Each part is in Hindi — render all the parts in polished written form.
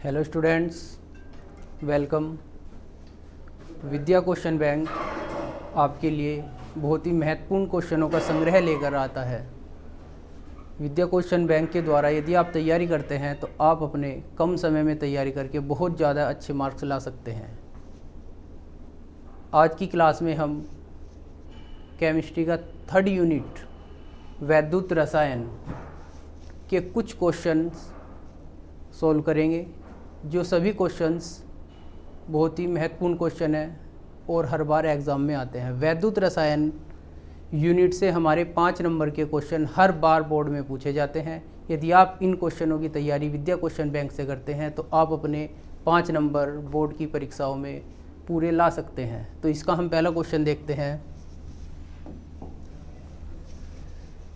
Hello students, welcome. Vidya question bank आपके लिए बहुत ही महत्वपूर्ण क्वेश्चनों का संग्रह लेकर आता है। विद्या क्वेश्चन बैंक के द्वारा यदि आप तैयारी करते हैं तो आप अपने कम समय में तैयारी करके बहुत ज़्यादा अच्छे मार्क्स ला सकते हैं। आज की क्लास में हम केमिस्ट्री का 3rd यूनिट वैद्युत रसायन के कुछ क्वेश्चंस सॉल्व करेंगे, जो सभी क्वेश्चंस बहुत ही महत्वपूर्ण क्वेश्चन है और हर बार एग्ज़ाम में आते हैं। वैद्युत रसायन यूनिट से हमारे 5 नंबर के क्वेश्चन हर बार बोर्ड में पूछे जाते हैं। यदि आप इन क्वेश्चनों की तैयारी विद्या क्वेश्चन बैंक से करते हैं तो आप अपने 5 नंबर बोर्ड की परीक्षाओं में पूरे ला सकते हैं। तो इसका हम पहला क्वेश्चन देखते हैं।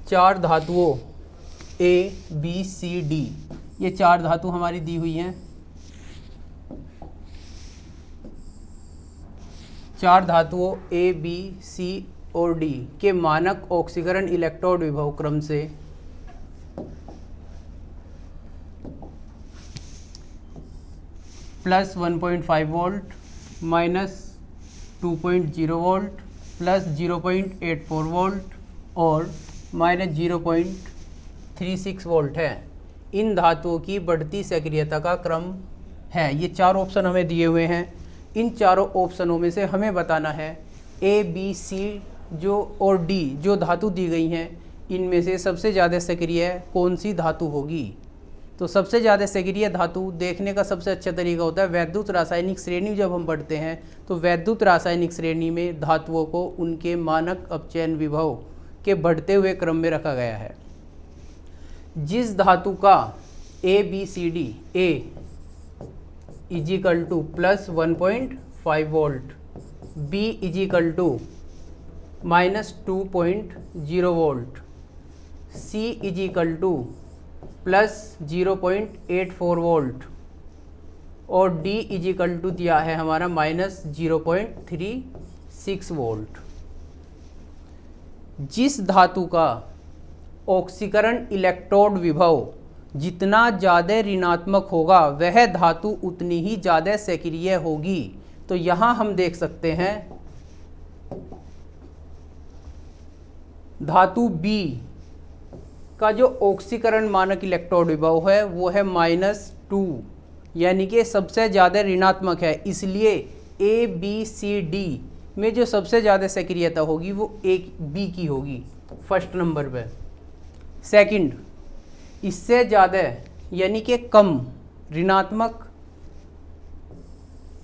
4 धातुओं A, B, C, D, ये 4 धातु हमारी दी हुई हैं। 4 धातुओं A, B, C और D के मानक ऑक्सीकरण इलेक्ट्रोड विभव क्रम से plus 1.5 volt, minus 2.0 volt, plus 0.84 volt और माइनस 0.36 वोल्ट है। इन धातुओं की बढ़ती सक्रियता का क्रम है। ये 4 ऑप्शन हमें दिए हुए हैं। इन चारों ऑप्शनों में से हमें बताना है A, B, C जो और D जो धातु दी गई हैं, इनमें से सबसे ज़्यादा सक्रिय कौन सी धातु होगी। तो सबसे ज़्यादा सक्रिय धातु देखने का सबसे अच्छा तरीका होता है वैद्युत रासायनिक श्रेणी। जब हम पढ़ते हैं तो वैद्युत रासायनिक श्रेणी में धातुओं को उनके मानक अपचयन विभव के बढ़ते हुए क्रम में रखा गया है। जिस धातु का A, B, C, D, A is equal to plus 1.5 volt, B is equal to minus 2.0 volt, C is equal to plus 0.84 volt और D इजिकल टू दिया है हमारा माइनस 0.36 वोल्ट। जिस धातु का ऑक्सीकरण इलेक्ट्रोड विभव जितना ज़्यादा ऋणात्मक होगा वह धातु उतनी ही ज़्यादा सक्रिय होगी। तो यहाँ हम देख सकते हैं धातु B का जो ऑक्सीकरण मानक इलेक्ट्रोड विभव है वो है -2, यानी कि सबसे ज़्यादा ऋणात्मक है। इसलिए A, B, C, D में जो सबसे ज़्यादा सक्रियता होगी वो एक B की होगी फर्स्ट नंबर पे। सेकंड, इससे ज़्यादा यानी कि कम ऋणात्मक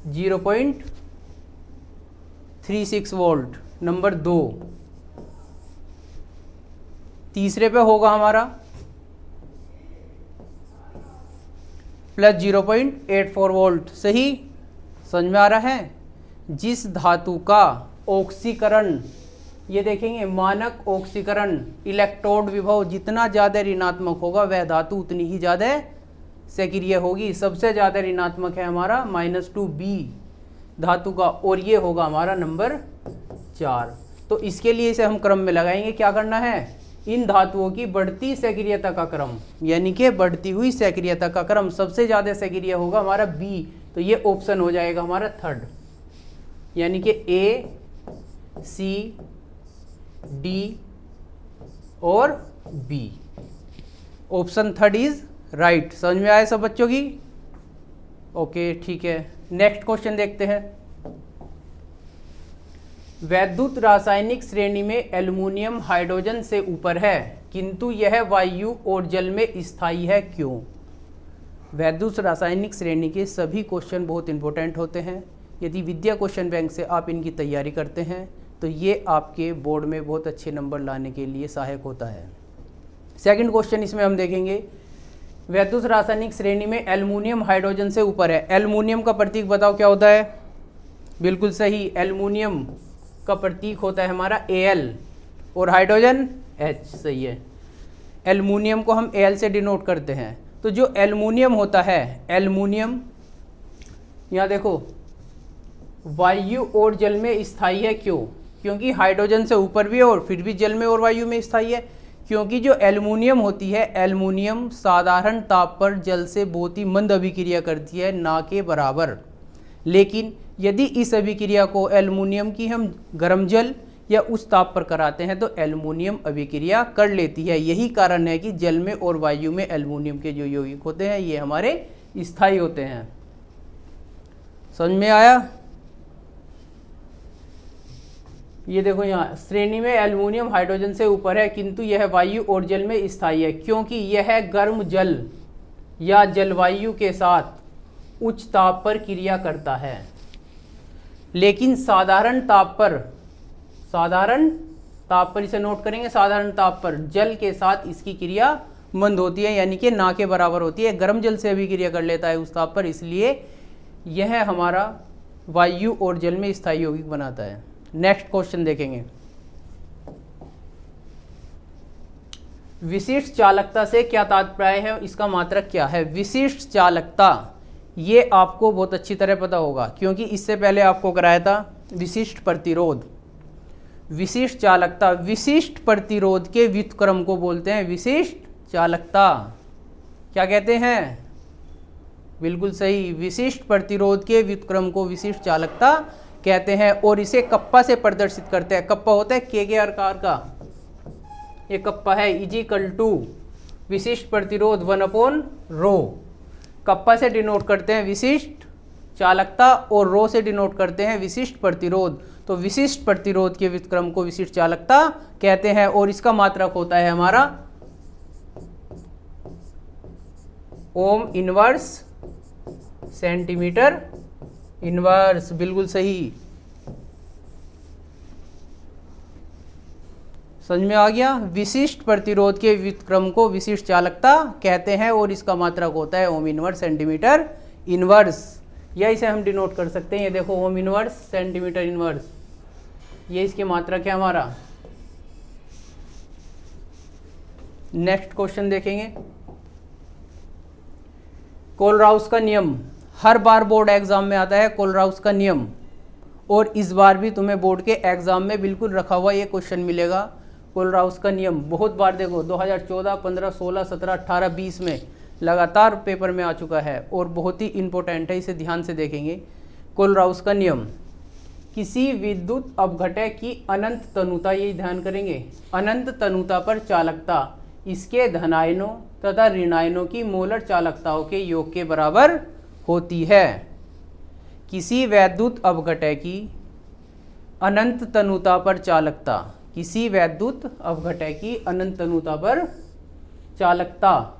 0.36 वोल्ट नंबर 2। तीसरे पे होगा हमारा प्लस 0.84 वोल्ट। सही समझ में आ रहा है। जिस धातु का ऑक्सीकरण, ये देखेंगे मानक ऑक्सीकरण इलेक्ट्रोड विभव जितना ज़्यादा ऋणात्मक होगा वह धातु उतनी ही ज़्यादा सक्रिय होगी। सबसे ज़्यादा ऋणात्मक है हमारा -2B धातु का और ये होगा हमारा नंबर 4। तो इसके लिए इसे हम क्रम में लगाएंगे। क्या करना है, इन धातुओं की बढ़ती सक्रियता का क्रम, यानी कि बढ़ती हुई सक्रियता का क्रम सबसे ज़्यादा सक्रिय होगा हमारा B। तो ये ऑप्शन हो जाएगा हमारा 3rd, यानी कि A, C, D और B। Option 3rd is right. समझ में आया सब बच्चों की? ओके, ठीक है। नेक्स्ट क्वेश्चन देखते हैं। वैद्युत रासायनिक श्रेणी में एल्युमिनियम हाइड्रोजन से ऊपर है किंतु यह वायु और जल में स्थायी है, क्यों? वैद्युत रासायनिक श्रेणी के सभी क्वेश्चन बहुत इंपॉर्टेंट होते हैं। यदि विद्या क्वेश्चन बैंक से आप इनकी तैयारी करते हैं तो ये आपके बोर्ड में बहुत अच्छे नंबर लाने के लिए सहायक होता है। सेकंड क्वेश्चन इसमें हम देखेंगे, वैद्युत रासायनिक श्रेणी में एल्युमिनियम हाइड्रोजन से ऊपर है। एल्युमिनियम का प्रतीक बताओ क्या होता है? बिल्कुल सही, एल्युमिनियम का प्रतीक होता है हमारा Al और हाइड्रोजन H। सही है। एल्युमिनियम को हम Al से डिनोट करते हैं। तो जो एल्युमिनियम होता है, एल्युमिनियम यहाँ देखो वायु और जल में स्थायी है, क्यों? क्योंकि हाइड्रोजन से ऊपर भी है और फिर भी जल में और वायु में स्थायी है। क्योंकि जो एल्युमिनियम होती है, एल्युमिनियम साधारण ताप पर जल से बहुत ही मंद अभिक्रिया करती है, ना के बराबर। लेकिन यदि इस अभिक्रिया को एल्युमिनियम की हम गर्म जल या उस ताप पर कराते हैं तो एल्युमिनियम अभिक्रिया कर लेती है। यही कारण है कि जल में और वायु में एल्युमिनियम के जो यौगिक होते हैं ये हमारे स्थायी होते हैं। समझ में आया? ये देखो यहाँ श्रेणी में एल्युमिनियम हाइड्रोजन से ऊपर है, किंतु यह वायु और जल में स्थायी है, क्योंकि यह गर्म जल या जलवायु के साथ उच्च ताप पर क्रिया करता है। लेकिन साधारण ताप पर इसे नोट करेंगे, साधारण ताप पर जल के साथ इसकी क्रिया मंद होती है, यानी कि ना के बराबर होती है। गर्म जल से अभिक्रिया कर लेता है उस ताप पर, इसलिए यह हमारा वायु और जल में स्थायी यौगिक बनाता है। नेक्स्ट क्वेश्चन देखेंगे। विशिष्ट चालकता से क्या तात्पर्य है, इसका मात्रक क्या है? विशिष्ट चालकता ये आपको बहुत अच्छी तरह पता होगा, क्योंकि इससे पहले आपको कराया था विशिष्ट प्रतिरोध। विशिष्ट चालकता, विशिष्ट प्रतिरोध के व्युत्क्रम को बोलते हैं विशिष्ट चालकता। क्या कहते हैं? बिल्कुल सही, विशिष्ट प्रतिरोध के व्युत्क्रम को विशिष्ट चालकता कहते हैं। और इसे कप्पा से प्रदर्शित करते हैं। कप्पा होता है के आकार का, ये कप्पा है, इजिकल टू विशिष्ट प्रतिरोध 1/ρ। कप्पा से डिनोट करते हैं विशिष्ट चालकता और रो से डिनोट करते हैं विशिष्ट प्रतिरोध। तो विशिष्ट प्रतिरोध के व्युत्क्रम को विशिष्ट चालकता कहते हैं। और इसका मात्रक होता है हमारा ओम इनवर्स सेंटीमीटर इनवर्स। बिल्कुल सही, समझ में आ गया? विशिष्ट प्रतिरोध के व्युत्क्रम को विशिष्ट चालकता कहते हैं और इसका मात्रक होता है ओम इनवर्स सेंटीमीटर इनवर्स। या इसे हम डिनोट कर सकते हैं, ये देखो ओम इनवर्स सेंटीमीटर इनवर्स, ये इसके मात्रक है हमारा। नेक्स्ट क्वेश्चन देखेंगे। कोलराउस का नियम हर बार बोर्ड एग्जाम में आता है, कोलराउस का नियम। और इस बार भी तुम्हें बोर्ड के एग्जाम में बिल्कुल रखा हुआ ये क्वेश्चन मिलेगा। कोलराउस का नियम बहुत बार देखो 2014, 15, 16, 17, 18, 20 में लगातार पेपर में आ चुका है और बहुत ही इंपॉर्टेंट है, इसे ध्यान से देखेंगे। कोलराउस का नियम, किसी विद्युत अपघटय की अनंत तनुता, ये ध्यान करेंगे, अनंत तनुता पर चालकता इसके धनायनों तथा ऋणायनों की मोलर चालकताओं के योग के बराबर होती है। किसी वैद्युत अपघटय की अनंत तनुता पर चालकता, किसी वैद्युत अपघटय की अनंत तनुता पर चालकता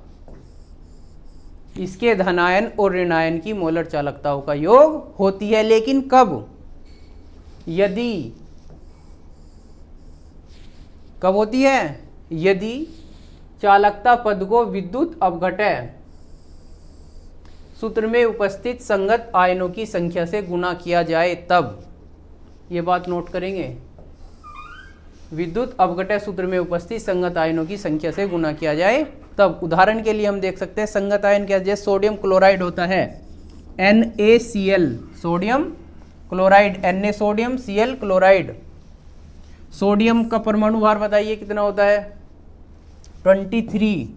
इसके धनायन और ऋणायन की मोलर चालकताओं का योग होती है। लेकिन कब? यदि, कब होती है? यदि चालकता पद को विद्युत अपघटय सूत्र में उपस्थित संगत आयनों की संख्या से गुणा किया जाए तब। ये बात नोट करेंगे, विद्युत अपघटय सूत्र में उपस्थित संगत आयनों की संख्या से गुणा किया जाए तब। उदाहरण के लिए हम देख सकते हैं संगत आयन क्या, जैसे सोडियम क्लोराइड होता है NaCl, sodium chloride, Na sodium, Cl chloride. Sodium का परमाणु भार बताइए कितना होता है? 23,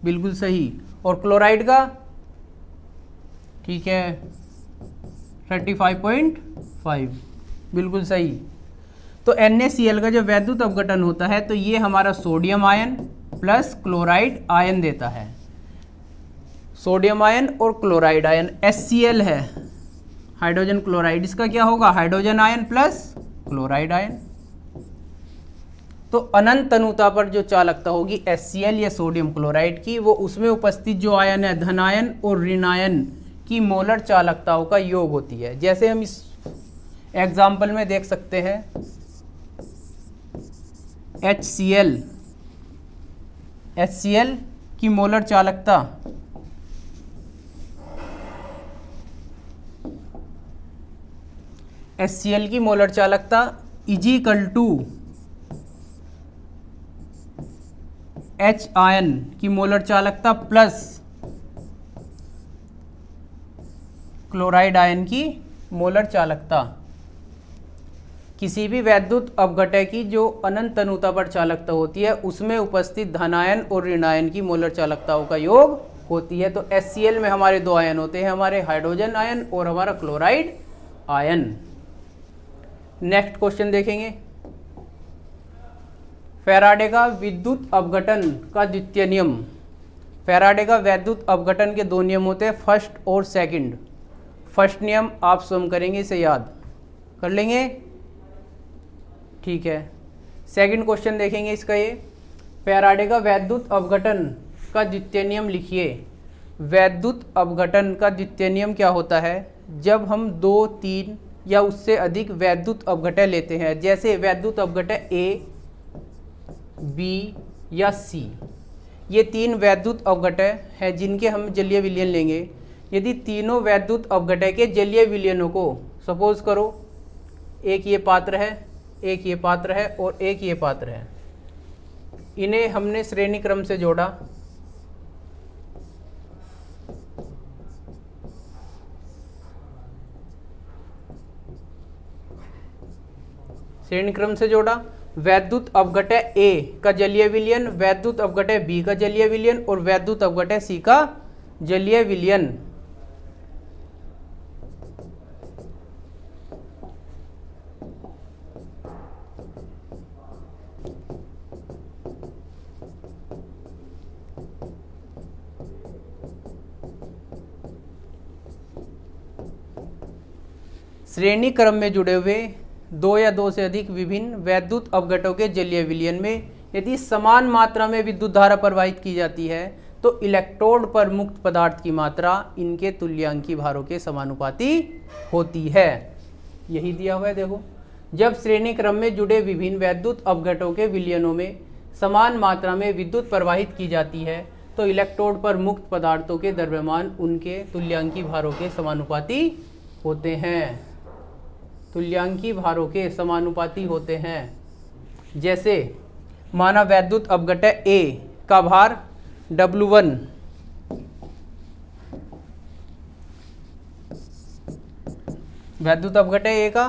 बिल्कुल सही। और क्लोराइड का, ठीक है, 35.5, बिल्कुल सही। तो NaCl का जो वैद्युत अपघटन होता है तो ये हमारा sodium ion plus chloride ion देता है। सोडियम आयन और क्लोराइड आयन, HCl है हाइड्रोजन क्लोराइड, इसका क्या होगा? Hydrogen ion plus chloride ion. तो अनंत तनुता पर जो चालकता होगी HCl या सोडियम क्लोराइड की, वो उसमें उपस्थित जो आयन है धनायन और ऋणायन की मोलर चालकताओं का योग होती है। जैसे हम इस एग्जाम्पल में देख सकते हैं HCl की मोलर चालकता HCl की मोलर चालकता इजिकल टू H आयन की मोलर चालकता प्लस क्लोराइड आयन की मोलर चालकता। किसी भी वैद्युत अपघटय की जो अनंत तनुता पर चालकता होती है उसमें उपस्थित धनायन और ऋणायन की मोलर चालकताओं का योग होती है। तो HCl में हमारे दो आयन होते हैं, हमारे हाइड्रोजन आयन और हमारा क्लोराइड आयन। नेक्स्ट क्वेश्चन देखेंगे, फैराडे का विद्युत अपघटन का द्वितीय नियम। फैराडे का वैद्युत अपघटन के दो नियम होते हैं, फर्स्ट और सेकंड। फर्स्ट नियम आप स्वयं करेंगे, इसे याद कर लेंगे, ठीक है। सेकंड क्वेश्चन देखेंगे इसका, ये फैराडे का वैद्युत अपघटन का द्वितीय नियम लिखिए। वैद्युत अपघटन का द्वितीय नियम क्या होता है? जब हम 2, 3 या उससे अधिक वैद्युत अपघटय लेते हैं, जैसे वैद्युत अपघटय A, B या C, ये 3 वैद्युत अपघटय हैं जिनके हम जलीय विलयन लेंगे। यदि तीनों वैद्युत अपघटय के जलीय विलयनों को, सपोज करो एक ये पात्र है, एक ये पात्र है और एक ये पात्र है, इन्हें हमने श्रेणी क्रम से जोड़ा। श्रेणी क्रम से जोड़ा। वैद्युत अपघटय A का जलीय विलयन, वैद्युत अपघटय B का जलीय विलयन और वैद्युत अपघटय C का जलीय विलयन। श्रेणी क्रम में जुड़े हुए 2 या 2 से अधिक विभिन्न वैद्युत अपघटों के जलीय विलयन में यदि समान मात्रा में विद्युत धारा प्रवाहित की जाती है तो इलेक्ट्रोड पर मुक्त पदार्थ की मात्रा इनके तुल्यांकी भारों के समानुपाती होती है। यही दिया हुआ है, देखो। जब श्रेणी क्रम में जुड़े विभिन्न वैद्युत अपघटों के विलयनों में समान मात्रा में विद्युत प्रवाहित की जाती है तो इलेक्ट्रोड पर मुक्त पदार्थों के द्रव्यमान उनके तुल्यांकी भारों के समानुपाती होते हैं। तुल्यांकी भारों के समानुपाती होते हैं। जैसे माना वैद्युत अपघटय A का भार W1, वैद्युत अपघटय A का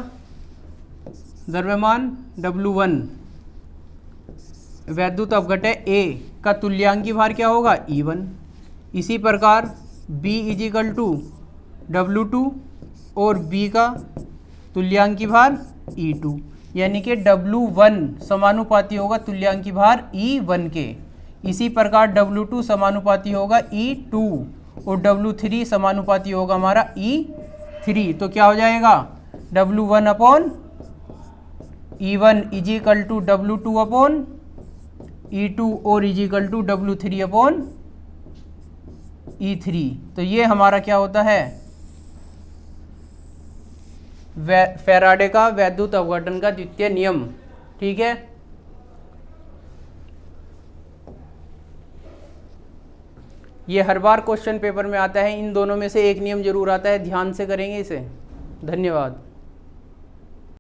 द्रव्यमान W1, वैद्युत अपघटय A का तुल्यांकी भार क्या होगा? E1। इसी प्रकार B = W2 और B का तुल्यांकी भार E2, यानी कि W1 समानुपाती होगा तुल्यांकी भार E1 के। इसी प्रकार W2 समानुपाती होगा E2 और W3 समानुपाती होगा हमारा E3। तो क्या हो जाएगा? W1 upon E1 = W2 upon E2 और W3 अपॉन E3। तो ये हमारा क्या होता है? फैराडे का वैद्युत अपघटन का द्वितीय नियम, ठीक है। ये हर बार क्वेश्चन पेपर में आता है, इन दोनों में से एक नियम जरूर आता है, ध्यान से करेंगे इसे। धन्यवाद।